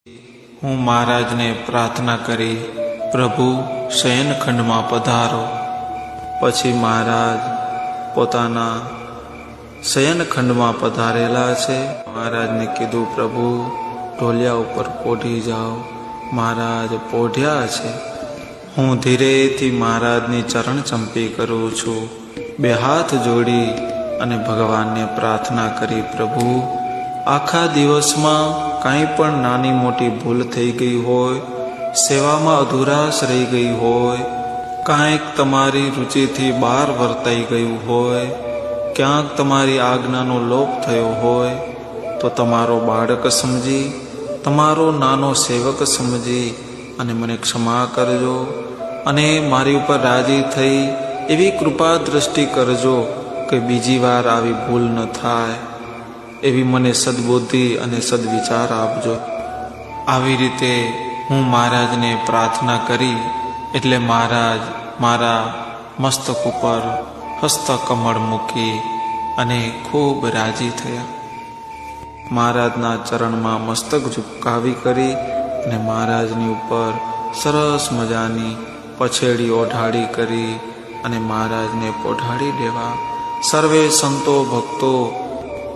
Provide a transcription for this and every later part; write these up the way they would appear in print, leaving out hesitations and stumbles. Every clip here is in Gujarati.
હું મહારાજને પ્રાર્થના કરી, પ્રભુ શયનખંડમાં પધારો. પછી મહારાજ પોતાના શયનખંડમાં પધારેલા છે. મહારાજને કીધું, પ્રભુ ઢોલિયા ઉપર પોઢી જાઓ. મહારાજ પોઢ્યા છે. હું ધીરેથી મહારાજની ચરણ ચંપી કરું છું. બે હાથ જોડી અને ભગવાનને પ્રાર્થના કરી, પ્રભુ આખા દિવસમાં કાંઈ પણ નાની મોટી ભૂલ થઈ ગઈ હોય, સેવામાં અધૂરાશ રહી ગઈ હોય, કાંઈક તમારી રુચિથી બહાર વર્તાઈ ગયું હોય, ક્યાંક તમારી આજ્ઞાનો લોપ થયો હોય, તો તમારો બાળક સમજી, તમારો નાનો સેવક સમજી અને મને ક્ષમા કરજો અને મારી ઉપર રાજી થઈ એવી કૃપા દ્રષ્ટિ કરજો કે બીજી વાર આવી ભૂલ ન થાય. એવી મને સદબુદ્ધિ અને સદવિચાર આપજો. આવી રીતે હું મહારાજને પ્રાર્થના કરી એટલે મહારાજ મારા મસ્તક ઉપર હસ્તકમળ મૂકી અને ખૂબ રાજી થયા. મહારાજના ચરણમાં મસ્તક ઝુકાવી કરી અને મહારાજની ઉપર સરસ મજાની પછેડી ઓઢાડી કરી અને મહારાજને પોઢાડી દેવા. સર્વે સંતો ભક્તો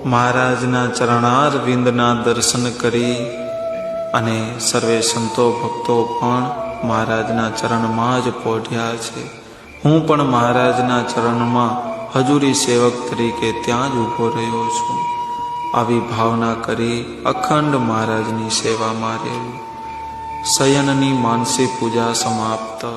મહારાજના ચરણારવિંદના દર્શન કરી અને સર્વે સંતો ભક્તો પણ મહારાજના ચરણમાં જ પોઢ્યા છે. હું પણ મહારાજના ચરણમાં હજુરી સેવક તરીકે ત્યાં જ ઊભો રહ્યો છું. આવી ભાવના કરી અખંડ મહારાજની સેવામાં રહેવું. શયનની માનસી પૂજા સમાપ્ત.